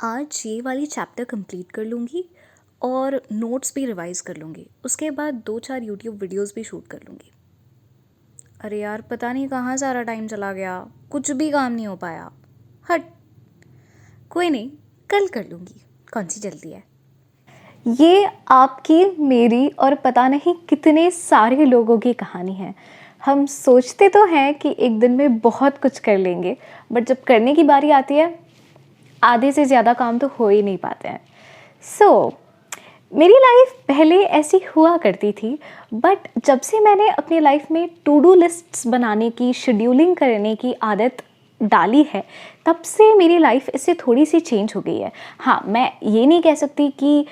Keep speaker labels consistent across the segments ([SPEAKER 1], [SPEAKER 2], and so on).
[SPEAKER 1] आज ये वाली चैप्टर कंप्लीट कर लूँगी और नोट्स भी रिवाइज़ कर लूँगी। उसके बाद 2-4 यूट्यूब वीडियोस भी शूट कर लूँगी। अरे यार, पता नहीं कहाँ सारा टाइम चला गया, कुछ भी काम नहीं हो पाया। हट, कोई नहीं, कल कर लूँगी, कौन सी जल्दी है।
[SPEAKER 2] ये आपकी, मेरी और पता नहीं कितने सारे लोगों की कहानी है। हम सोचते तो हैं कि एक दिन में बहुत कुछ कर लेंगे, बट जब करने की बारी आती है, आधे से ज़्यादा काम तो हो ही नहीं पाते हैं। मेरी लाइफ पहले ऐसी हुआ करती थी, बट जब से मैंने अपनी लाइफ में टू डू लिस्ट्स बनाने की, शेड्यूलिंग करने की आदत डाली है, तब से मेरी लाइफ इससे थोड़ी सी चेंज हो गई है। हाँ, मैं ये नहीं कह सकती कि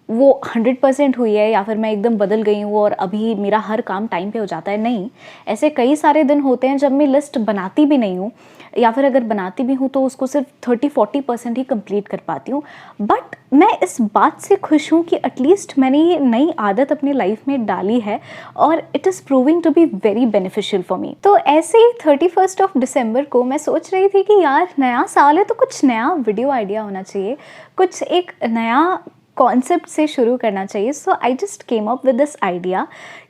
[SPEAKER 2] वो 100% हुई है या फिर मैं एकदम बदल गई हूँ और अभी मेरा हर काम टाइम पे हो जाता है। नहीं, ऐसे कई सारे दिन होते हैं जब मैं लिस्ट बनाती भी नहीं हूँ, या फिर अगर बनाती भी हूँ तो उसको सिर्फ 30-40% ही कंप्लीट कर पाती हूँ। बट मैं इस बात से खुश हूँ कि एटलीस्ट मैंने ये नई आदत अपनी लाइफ में डाली है और it is proving to be very beneficial for me. तो ऐसे ही 31 दिसंबर को मैं सोच रही थी कि यार, नया साल है तो कुछ नया वीडियो आइडिया होना चाहिए, कुछ एक नया कॉन्सेप्ट से शुरू करना चाहिए। So I just came up with this idea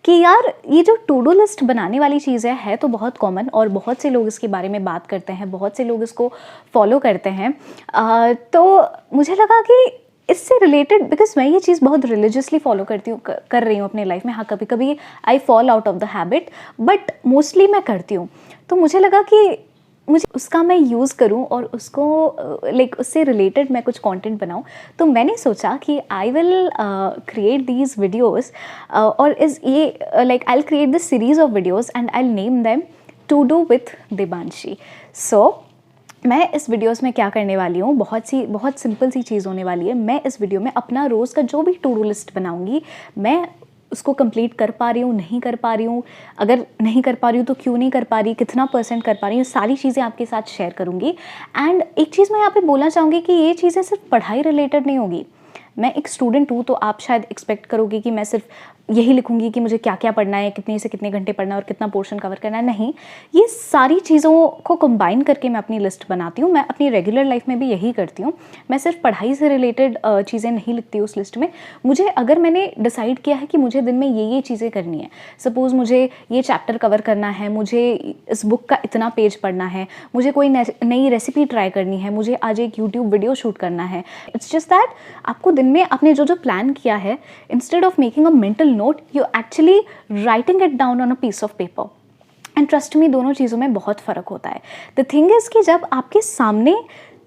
[SPEAKER 2] कि यार, ये जो टू डू लिस्ट बनाने वाली चीज़ है तो बहुत कॉमन और बहुत से लोग इसके बारे में बात करते हैं, बहुत से लोग इसको फॉलो करते हैं। तो मुझे लगा कि इससे रिलेटेड, बिकॉज मैं ये चीज़ बहुत रिलीजियसली फॉलो करती हूँ, कर रही हूँ अपने लाइफ में। हाँ, कभी कभी I fall out of the habit, but mostly मैं करती हूँ। तो मुझे लगा कि मुझे उसका मैं यूज़ करूं और उसको उससे रिलेटेड मैं कुछ कंटेंट बनाऊं। तो मैंने सोचा कि I will create these videos, और इस ये I will create this series of videos and I will name them to do with Debanshi. सो मैं इस वीडियोस में क्या करने वाली हूँ, बहुत सिंपल सी चीज़ होने वाली है। मैं इस वीडियो में अपना रोज़ का जो भी टू डू लिस्ट बनाऊंगी, मैं उसको कंप्लीट कर पा रही हूँ, नहीं कर पा रही हूँ, अगर नहीं कर पा रही हूँ तो क्यों नहीं कर पा रही, कितना % कर पा रही हूँ, सारी चीज़ें आपके साथ शेयर करूँगी। एंड एक चीज़ मैं यहाँ पे बोलना चाहूँगी कि ये चीज़ें सिर्फ पढ़ाई रिलेटेड नहीं होगी। मैं एक स्टूडेंट हूँ तो आप शायद एक्सपेक्ट करोगे कि मैं सिर्फ यही लिखूंगी कि मुझे क्या क्या पढ़ना है, कितने से कितने घंटे पढ़ना है और कितना पोर्शन कवर करना है। नहीं, ये सारी चीज़ों को कंबाइन करके मैं अपनी लिस्ट बनाती हूँ। मैं अपनी रेगुलर लाइफ में भी यही करती हूँ। मैं सिर्फ पढ़ाई से रिलेटेड चीज़ें नहीं लिखती उस लिस्ट में। मुझे, अगर मैंने डिसाइड किया है कि मुझे दिन में ये चीज़ें करनी है, सपोज़ मुझे ये चैप्टर कवर करना है, मुझे इस बुक का इतना पेज पढ़ना है, मुझे कोई नई रेसिपी ट्राई करनी है, मुझे आज एक यूट्यूब वीडियो शूट करना है, इट्स जस्ट दैट आपको दिन में आपने जो प्लान किया है, instead of making a mental note, you actually writing it down on a piece of paper. And trust me, दोनों चीज़ों में बहुत फ़र्क होता है। द थिंग इज़ कि जब आपके सामने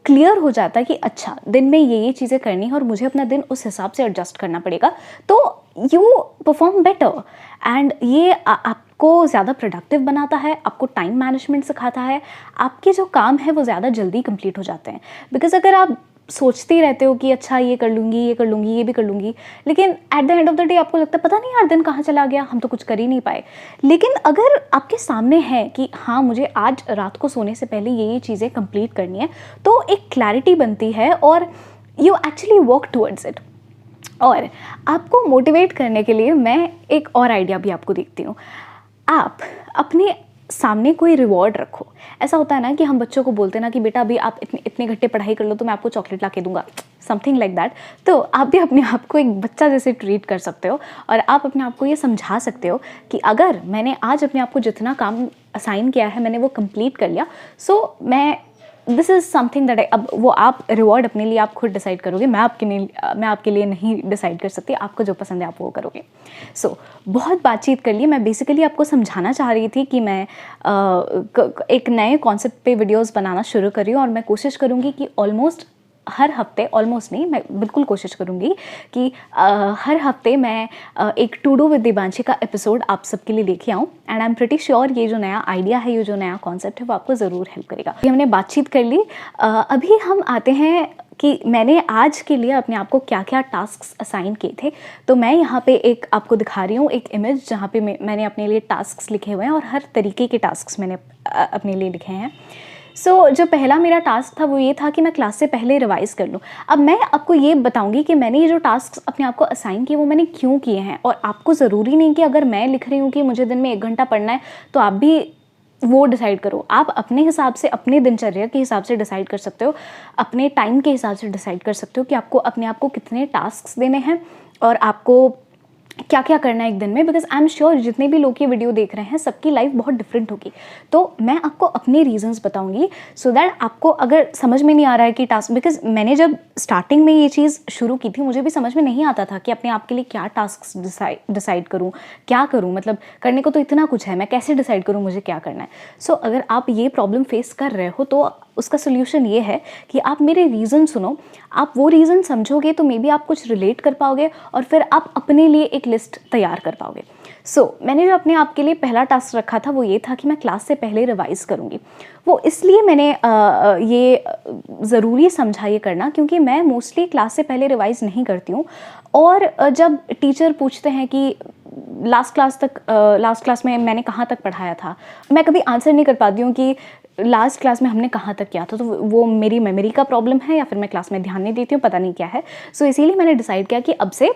[SPEAKER 2] क्लियर हो जाता है कि अच्छा, दिन में ये चीज़ें करनी है और मुझे अपना दिन उस हिसाब से एडजस्ट करना पड़ेगा, तो यू परफॉर्म बेटर। एंड ये आपको ज़्यादा प्रोडक्टिव बनाता है, आपको टाइम मैनेजमेंट सिखाता है, आपके जो काम है वो ज़्यादा जल्दी कंप्लीट हो जाते हैं। बिकॉज अगर आप सोचते ही रहते हो कि अच्छा, ये कर लूँगी, ये कर लूँगी, ये भी कर लूँगी, लेकिन at the end of the day आपको लगता है पता नहीं यार, दिन कहाँ चला गया, हम तो कुछ कर ही नहीं पाए। लेकिन अगर आपके सामने है कि हाँ, मुझे आज रात को सोने से पहले ये चीज़ें कंप्लीट करनी है, तो एक क्लैरिटी बनती है और you actually work towards it. और आपको मोटिवेट करने के लिए मैं एक और आइडिया भी आपको देखती हूँ। आप अपने सामने कोई रिवॉर्ड रखो। ऐसा होता है ना कि हम बच्चों को बोलते हैं ना कि बेटा, अभी आप इतने घंटे पढ़ाई कर लो तो मैं आपको चॉकलेट ला के दूंगा, समथिंग लाइक दैट। तो आप भी अपने आप को एक बच्चा जैसे ट्रीट कर सकते हो और आप अपने आप को ये समझा सकते हो कि अगर मैंने आज अपने आप को जितना काम असाइन किया है, मैंने वो कंप्लीट कर लिया, so this is something that अब वो आप रिवॉर्ड अपने लिए आप खुद डिसाइड करोगे। मैं आपके लिए नहीं डिसाइड कर सकती। आपको जो पसंद है आप वो करोगे। सो बहुत बातचीत कर ली। मैं बेसिकली आपको समझाना चाह रही थी कि मैं एक नए कॉन्सेप्ट पे वीडियोस बनाना शुरू कर रही हूँ और मैं कोशिश करूँगी कि ऑलमोस्ट हर हफ्ते, ऑलमोस्ट नहीं, मैं बिल्कुल कोशिश करूँगी कि हर हफ्ते मैं एक टू डू विद देबांशी का एपिसोड आप सबके लिए लेके आऊँ। And I am pretty sure ये जो नया आइडिया है, ये जो नया कॉन्सेप्ट है, वो आपको ज़रूर हेल्प करेगा। अभी हमने बातचीत कर ली, अभी हम आते हैं कि मैंने आज के लिए अपने आप को क्या क्या टास्क्स असाइन किए थे। तो मैं यहाँ पे एक आपको दिखा रही हूँ एक इमेज जहाँ पे मैंने अपने लिए टास्क्स लिखे हुए हैं और हर तरीके के टास्क्स मैंने अपने लिए लिखे हैं। सो जो पहला मेरा टास्क था वो ये था कि मैं क्लास से पहले रिवाइज़ कर लूँ। अब मैं आपको ये बताऊँगी कि मैंने ये जो टास्क अपने आप को असाइन किए वो मैंने क्यों किए हैं। और आपको ज़रूरी नहीं कि अगर मैं लिख रही हूँ कि मुझे दिन में 1 घंटा पढ़ना है तो आप भी वो डिसाइड करो। आप अपने हिसाब से, अपने दिनचर्या के हिसाब से डिसाइड कर सकते हो, अपने टाइम के हिसाब से डिसाइड कर सकते हो कि आपको अपने आप को कितने टास्क्स देने हैं और आपको क्या क्या करना है एक दिन में। बिकॉज आई एम श्योर जितने भी लोग ये वीडियो देख रहे हैं सबकी लाइफ बहुत डिफरेंट होगी। तो मैं आपको अपने रीजंस बताऊंगी सो दैट आपको अगर समझ में नहीं आ रहा है कि टास्क, बिकॉज मैंने जब स्टार्टिंग में ये चीज़ शुरू की थी मुझे भी समझ में नहीं आता था कि अपने आप के लिए क्या टास्क डिसाइड करूँ, क्या करूँ, मतलब करने को तो इतना कुछ है, मैं कैसे डिसाइड करूँ मुझे क्या करना है। सो अगर आप ये प्रॉब्लम फेस कर रहे हो तो उसका सोल्यूशन ये है कि आप मेरे रीज़न सुनो, आप वो रीज़न समझोगे तो मे बी आप कुछ रिलेट कर पाओगे और फिर आप अपने लिए एक लिस्ट तैयार कर पाओगे। मैंने जो अपने आप के लिए पहला टास्क रखा था वो ये था कि मैं क्लास से पहले रिवाइज़ करूँगी। वो इसलिए मैंने ये ज़रूरी समझा ये करना क्योंकि मैं मोस्टली क्लास से पहले रिवाइज़ नहीं करती हूँ। और जब टीचर पूछते हैं कि लास्ट क्लास में मैंने कहाँ तक पढ़ाया था, मैं कभी आंसर नहीं कर पाती हूँ कि लास्ट क्लास में हमने कहाँ तक किया था। तो वो मेरी मेमोरी का प्रॉब्लम है या फिर मैं क्लास में ध्यान नहीं देती हूँ, पता नहीं क्या है। इसीलिए मैंने डिसाइड किया कि अब से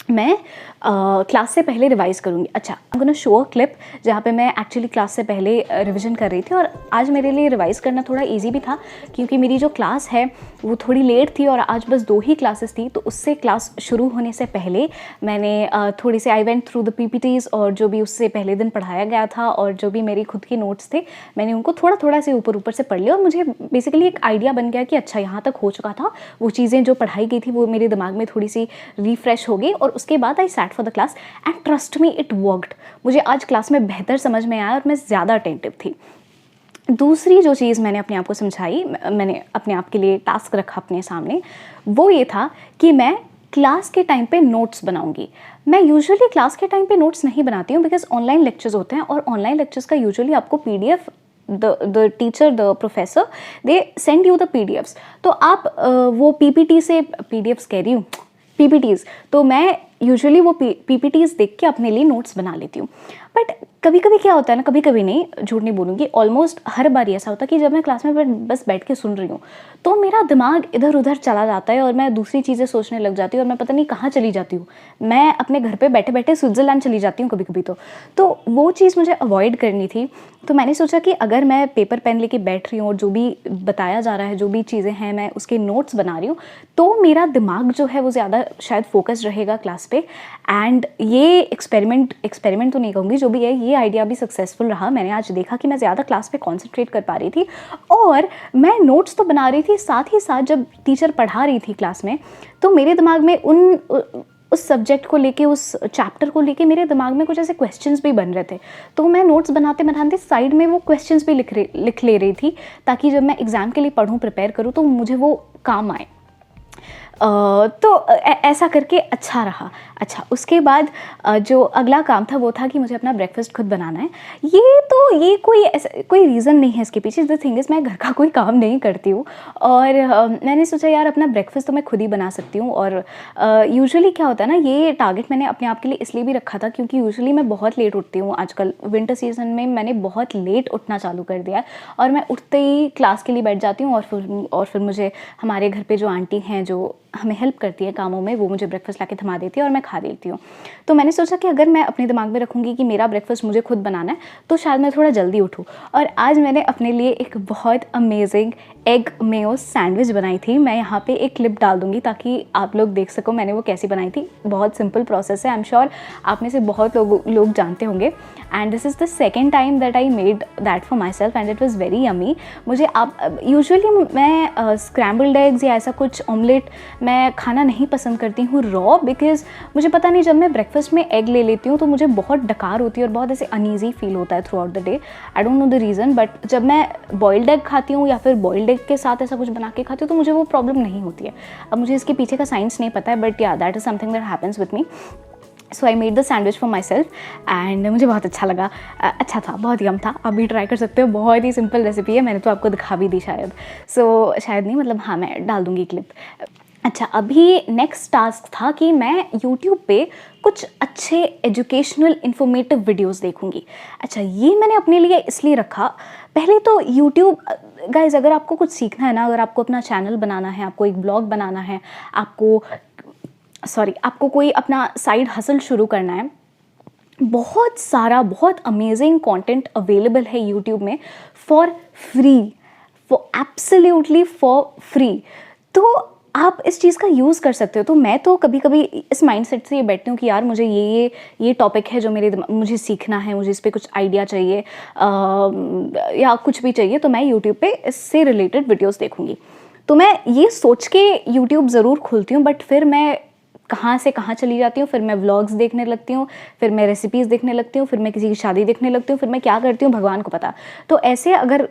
[SPEAKER 2] मैं क्लास से पहले रिवाइज़ करूँगी। अच्छा, I am gonna show a clip जहाँ पे मैं एक्चुअली क्लास से पहले रिवीजन कर रही थी। और आज मेरे लिए रिवाइज़ करना थोड़ा इजी भी था क्योंकि मेरी जो क्लास है वो थोड़ी लेट थी और आज बस 2 ही क्लासेस थी। तो उससे क्लास शुरू होने से पहले मैंने थोड़ी सी I went through the PPTs और जो भी उससे पहले दिन पढ़ाया गया था और जो भी मेरी खुद की नोट्स थे मैंने उनको थोड़ा से ऊपर से पढ़ लिया और मुझे बेसिकली एक आइडिया बन गया कि अच्छा यहाँ तक हो चुका था। वो चीज़ें जो पढ़ाई गई थी वो मेरे दिमाग में थोड़ी सी रिफ्रेश हो गई और उसके बाद I sat for the class and trust me it worked. मुझे आज क्लास में बेहतर समझ में आया और मैं ज़्यादा अटेंटिव थी। दूसरी जो चीज़ मैंने अपने आप को समझाई, मैंने अपने आप के लिए टास्क रखा अपने सामने, वो ये था कि मैं क्लास के टाइम पे नोट्स बनाऊंगी। मैं यूजुअली क्लास के टाइम पे नोट्स नहीं बनाती हूँ बिकॉज ऑनलाइन लेक्चर्स होते हैं और ऑनलाइन लेक्चर्स का यूजुअली आपको PDF the teacher, the professor, they send you the PDFs। तो आप वो PPT से PDFs कह रही हूँ, PPTs, तो मैं यूजुअली वो PPTs देख के अपने लिए नोट्स बना लेती हूँ। बट कभी कभी क्या होता है ना, कभी कभी नहीं, झूठ नहीं बोलूँगी, ऑलमोस्ट हर बार ऐसा होता है कि जब मैं क्लास में बस बैठ के सुन रही हूँ तो मेरा दिमाग इधर उधर चला जाता है और मैं दूसरी चीज़ें सोचने लग जाती हूँ और मैं पता नहीं कहाँ चली जाती हूँ। मैं अपने घर पे बैठे बैठे स्विट्ज़रलैंड चली जाती हूँ कभी कभी। तो वो चीज़ मुझे अवॉइड करनी थी। तो मैंने सोचा कि अगर मैं पेपर पेन लेके बैठ रही हूँ और जो भी बताया जा रहा है, जो भी चीज़ें हैं, मैं उसके नोट्स बना रही हूँ तो मेरा दिमाग जो है वो ज़्यादा शायद फोकस्ड रहेगा क्लास पे। एंड ये एक्सपेरिमेंट तो नहीं कहूँगी, जो भी है ये आइडिया भी सक्सेसफुल रहा। मैंने आज देखा कि मैं ज़्यादा क्लास पे कॉन्सेंट्रेट कर पा रही थी और मैं नोट्स तो बना रही थी, साथ ही साथ जब टीचर पढ़ा रही थी क्लास में तो मेरे दिमाग में उस सब्जेक्ट को लेके, उस चैप्टर को लेके मेरे दिमाग में कुछ ऐसे क्वेश्चंस भी बन रहे थे। तो मैं नोट्स बनाते बनाते साइड में वो क्वेश्चंस भी लिख ले रही थी ताकि जब मैं एग्ज़ाम के लिए पढूं, प्रिपेयर करूं तो मुझे वो काम आए। ऐसा करके अच्छा रहा। अच्छा, उसके बाद जो अगला काम था वो था कि मुझे अपना ब्रेकफास्ट खुद बनाना है। ये कोई रीज़न नहीं है इसके पीछे। द थिंग इज़ मैं घर का कोई काम नहीं करती हूँ और मैंने सोचा यार अपना ब्रेकफास्ट तो मैं खुद ही बना सकती हूँ। और यूजुअली क्या होता है ना, ये टारगेट मैंने अपने आप के लिए इसलिए भी रखा था क्योंकि यूजुअली मैं बहुत लेट उठती हूँ। आजकल विंटर सीजन में मैंने बहुत लेट उठना चालू कर दिया है और मैं उठते ही क्लास के लिए बैठ जाती हूँ और फिर मुझे हमारे घर पे जो आंटी हैं जो हमें हेल्प करती है कामों में, वो मुझे ब्रेकफास्ट लाके थमा देती है और मैं खा लेती हूँ। तो मैंने सोचा कि अगर मैं अपने दिमाग में रखूँगी कि मेरा ब्रेकफास्ट मुझे खुद बनाना है तो शायद मैं थोड़ा जल्दी उठूँ। और आज मैंने अपने लिए एक बहुत अमेजिंग एग मेयो सैंडविच बनाई थी। मैं यहाँ पे एक क्लिप डाल दूँगी ताकि आप लोग देख सको मैंने वो कैसी बनाई थी। बहुत सिंपल प्रोसेस है, आई एम श्योर आप में से बहुत लोग जानते होंगे। And this is the second time that I made that for my self and it was very yummy. मुझे आप यूजुअली मैं स्क्रैम्बल्ड एग्स या ऐसा कुछ ऑमलेट मैं खाना नहीं पसंद करती हूँ रॉ, बिकॉज मुझे पता नहीं, जब मैं ब्रेकफास्ट में एग ले लेती हूँ तो मुझे बहुत डकार होती है और बहुत ऐसे अनईजी फील होता है through out the day. I don't know the reason, but जब मैं बॉइल्ड एग खाती हूँ या फिर बॉइल्ड एग के साथ ऐसा कुछ बना के खाती हूँ तो मुझे वो प्रॉब्लम नहीं होती है। अब मुझे इसके पीछे का साइंस नहीं पता है, बट या that is something that happens with me. So I made the sandwich for my self and मुझे बहुत अच्छा लगा। अच्छा था, बहुत यम था। आप भी ट्राई कर सकते हो, बहुत ही सिंपल रेसिपी है। मैंने तो आपको दिखा भी दी शायद। शायद नहीं, मतलब हाँ, मैं डाल दूँगी क्लिप। अच्छा, अभी नेक्स्ट टास्क था कि मैं यूट्यूब पे कुछ अच्छे एजुकेशनल इन्फॉर्मेटिव वीडियोस देखूंगी। अच्छा, ये मैंने अपने लिए इसलिए रखा। पहले तो यूट्यूब गाइज, अगर आपको कुछ सीखना है ना, अगर आपको अपना चैनल बनाना है, आपको एक ब्लॉग बनाना है, आपको कोई अपना साइड हसल शुरू करना है, बहुत सारा बहुत अमेजिंग कंटेंट अवेलेबल है यूट्यूब में for free, for absolutely for free. तो आप इस चीज़ का यूज़ कर सकते हो। तो मैं तो कभी कभी इस माइंडसेट से ये बैठती हूँ कि यार मुझे ये टॉपिक है जो मेरे मुझे सीखना है, मुझे इस पर कुछ आइडिया चाहिए या कुछ भी चाहिए, तो मैं यूट्यूब पे इससे रिलेटेड वीडियोज़ देखूँगी। तो मैं ये सोच के यूट्यूब ज़रूर खोलती हूँ, बट फिर मैं कहाँ से कहाँ चली जाती हूँ, फिर मैं व्लॉग्स देखने लगती हूँ, फिर मैं रेसिपीज़ देखने लगती हूँ, फिर मैं किसी की शादी देखने लगती हूँ, फिर मैं क्या करती हूँ भगवान को पता। तो ऐसे अगर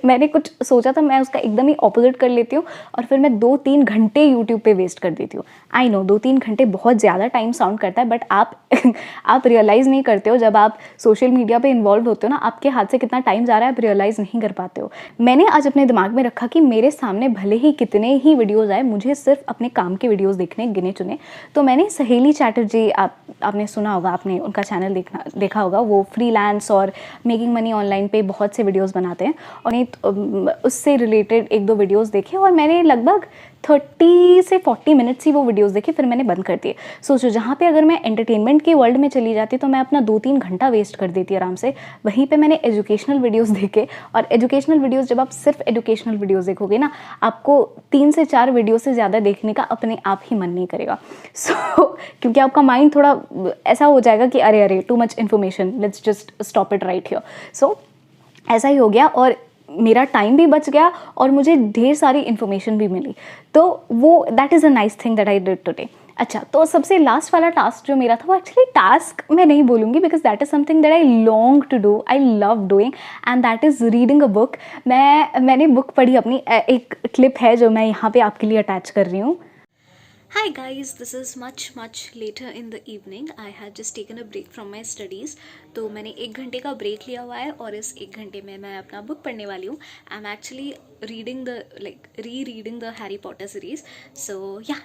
[SPEAKER 2] मैंने कुछ सोचा था, मैं उसका एकदम ही ऑपोजिट कर लेती हूँ और फिर मैं 2-3 घंटे यूट्यूब पे वेस्ट कर देती हूँ। आई नो 2-3 घंटे बहुत ज़्यादा टाइम साउंड करता है, बट आप आप रियलाइज़ नहीं करते हो जब आप सोशल मीडिया पे इन्वॉल्व होते हो ना, आपके हाथ से कितना टाइम जा रहा है आप रियलाइज़ नहीं कर पाते हो। मैंने आज अपने दिमाग में रखा कि मेरे सामने भले ही कितने ही वीडियोज़ आए, मुझे सिर्फ अपने काम के वीडियोज़ देखने गिने चुने। तो मैंने सहेली चैटर्जी, आपने सुना होगा, आपने उनका चैनल देखा होगा, वो फ्रीलांस और मेकिंग मनी ऑनलाइन पे बहुत से वीडियोज़ बनाते हैं, और उससे रिलेटेड 1-2 वीडियोस देखे और मैंने लगभग 30 से 40 मिनट्स ही वो वीडियोस देखे, फिर मैंने बंद कर दिए। सोचो जहाँ पे अगर मैं एंटरटेनमेंट के वर्ल्ड में चली जाती तो मैं अपना 2-3 घंटा वेस्ट कर देती आराम से, वहीं पे मैंने एजुकेशनल वीडियोस देखे। और एजुकेशनल वीडियोस, जब आप सिर्फ एजुकेशनल वीडियोस देखोगे ना, आपको 3 से 4 वीडियो से ज़्यादा देखने का अपने आप ही मन नहीं करेगा। क्योंकि आपका माइंड थोड़ा ऐसा हो जाएगा कि अरे अरे too much information, let's just stop it right here. So ऐसा ही हो गया और मेरा टाइम भी बच गया और मुझे ढेर सारी इन्फॉर्मेशन भी मिली। तो वो that is a nice thing that I did today. अच्छा, तो सबसे लास्ट वाला टास्क जो मेरा था, वो एक्चुअली टास्क मैं नहीं बोलूँगी, because that is something that I long to do, I love doing, and that is reading a book. मैंने बुक पढ़ी अपनी, एक क्लिप है जो मैं यहाँ पे आपके लिए अटैच कर रही हूँ।
[SPEAKER 1] Hi guys, this is much later in the evening. I had just taken a break from my studies. तो मैंने 1 घंटे का ब्रेक लिया हुआ है और इस 1 घंटे में मैं अपना बुक पढ़ने वाली हूँ. I am actually reading the reading the Harry Potter series. So yeah.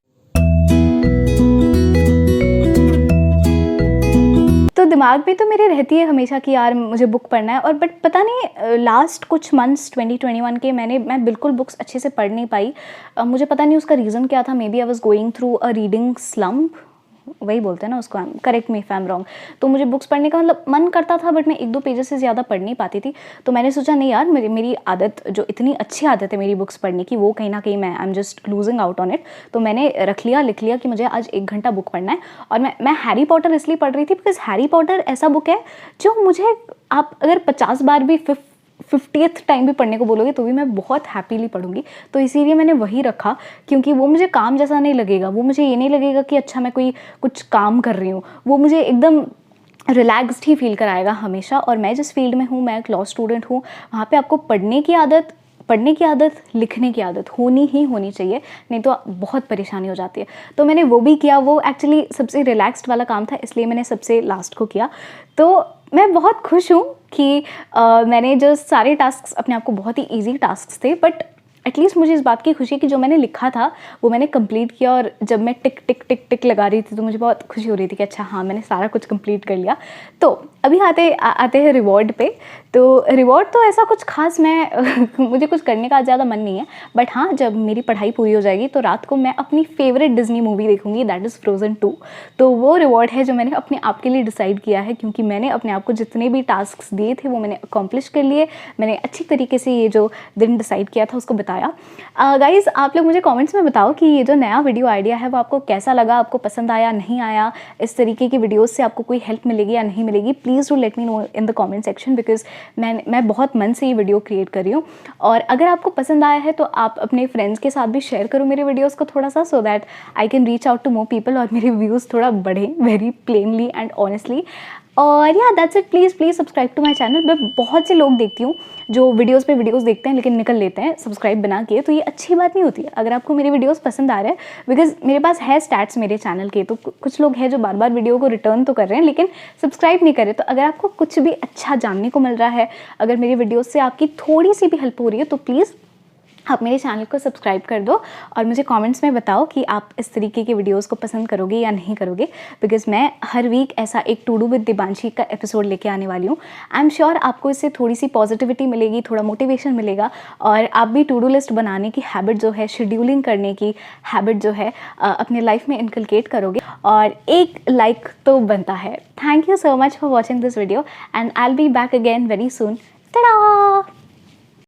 [SPEAKER 2] तो दिमाग में तो मेरे रहती है हमेशा कि यार मुझे बुक पढ़ना है, और बट पता नहीं लास्ट कुछ मंथ्स 2021 के मैं बिल्कुल बुक्स अच्छे से पढ़ नहीं पाई। मुझे पता नहीं उसका रीज़न क्या था। Maybe I was going through a reading slump, वही बोलते हैं ना उसको, correct me if I am wrong. तो मुझे बुक्स पढ़ने का मतलब मन करता था, बट मैं 1-2 पेजेस से ज़्यादा पढ़ नहीं पाती थी। तो मैंने सोचा नहीं यार, मेरी आदत, जो इतनी अच्छी आदत है मेरी बुक्स पढ़ने की, वो कहीं ना कहीं मैं I am just losing out on it. तो मैंने लिख लिया कि मुझे आज 1 घंटा बुक पढ़ना है। और मैं हैरी पॉटर इसलिए पढ़ रही थी बिकॉज हैरी पॉटर ऐसा बुक है जो मुझे, आप अगर 50 बार भी 50th टाइम भी पढ़ने को बोलोगे तो भी मैं बहुत हैप्पीली पढ़ूंगी। तो इसीलिए मैंने वही रखा, क्योंकि वो मुझे काम जैसा नहीं लगेगा। वो मुझे ये नहीं लगेगा कि अच्छा मैं कोई कुछ काम कर रही हूँ, वो मुझे एकदम रिलैक्स्ड ही फील कराएगा हमेशा। और मैं जिस फील्ड में हूँ, मैं एक लॉ स्टूडेंट हूँ, वहाँ पे आपको पढ़ने की आदत, लिखने की आदत होनी ही होनी चाहिए, नहीं तो बहुत परेशानी हो जाती है। तो मैंने वो भी किया। वो एक्चुअली सबसे रिलैक्स्ड वाला काम था, इसलिए मैंने सबसे लास्ट को किया। तो मैं बहुत खुश हूँ कि मैंने जो सारे टास्क अपने आप को, बहुत ही ईजी टास्क थे, बट एटलीस्ट मुझे इस बात की खुशी है कि जो मैंने लिखा था वो मैंने कंप्लीट किया। और जब मैं टिक टिक टिक टिक लगा रही थी तो मुझे बहुत खुशी हो रही थी कि अच्छा हाँ, मैंने सारा कुछ कंप्लीट कर लिया। तो अभी आते हैं रिवॉर्ड पे। तो रिवॉर्ड तो ऐसा कुछ खास मैं मुझे कुछ करने का ज़्यादा मन नहीं है, बट हाँ, जब मेरी पढ़ाई पूरी हो जाएगी तो रात को मैं अपनी फेवरेट डिज्नी मूवी देखूंगी, दैट इज़ फ्रोजन 2। तो वो रिवॉर्ड है जो मैंने अपने आप के लिए डिसाइड किया है, क्योंकि मैंने अपने आप को जितने भी टास्क दिए थे वो मैंने अकॉम्प्लिश कर लिए। मैंने अच्छी तरीके से ये जो दिन डिसाइड किया था उसको बताया। गाइज़, आप लोग मुझे कमेंट्स में बताओ कि ये जो नया वीडियो आइडिया है वो आपको कैसा लगा, आपको पसंद आया, नहीं आया, इस तरीके की वीडियोस से आपको कोई हेल्प मिलेगी या नहीं मिलेगी। Please do let me know in the comment section, because मैं बहुत मन से ये वीडियो क्रिएट कर रही हूँ। और अगर आपको पसंद आया है तो आप अपने फ्रेंड्स के साथ भी शेयर करो मेरे वीडियोज़ को थोड़ा सा, so that I can reach out to more people और मेरे व्यूज़ थोड़ा बढ़े, वेरी प्लेनली एंड ऑनेस्टली। और या that's it. Please subscribe to my channel. मैं बहुत से लोग देखती हूँ जो वीडियोस पे वीडियोस देखते हैं लेकिन निकल लेते हैं सब्सक्राइब बना के, तो ये अच्छी बात नहीं होती है। अगर आपको मेरे वीडियोस पसंद आ रहे हैं, बिकॉज मेरे पास है स्टैट्स मेरे चैनल के, तो कुछ लोग हैं जो बार बार वीडियो को रिटर्न तो कर रहे हैं लेकिन सब्सक्राइब नहीं कर रहे। तो अगर आपको कुछ भी अच्छा जानने को मिल रहा है, अगर मेरी वीडियोज़ से आपकी थोड़ी सी भी हेल्प हो रही है, तो प्लीज़ आप मेरे चैनल को सब्सक्राइब कर दो और मुझे कमेंट्स में बताओ कि आप इस तरीके के वीडियोस को पसंद करोगे या नहीं करोगे, बिकॉज मैं हर वीक ऐसा एक टू डू विद दिबांशी का एपिसोड लेके आने वाली हूँ। आई एम श्योर आपको इससे थोड़ी सी पॉजिटिविटी मिलेगी, थोड़ा मोटिवेशन मिलेगा और आप भी टू डू लिस्ट बनाने की हैबिट जो है, शेड्यूलिंग करने की हैबिट जो है अपने लाइफ में इनकलकेट करोगे और एक लाइक तो बनता है। Thank you so much for watching this video and I will be back again very soon. Ta-da!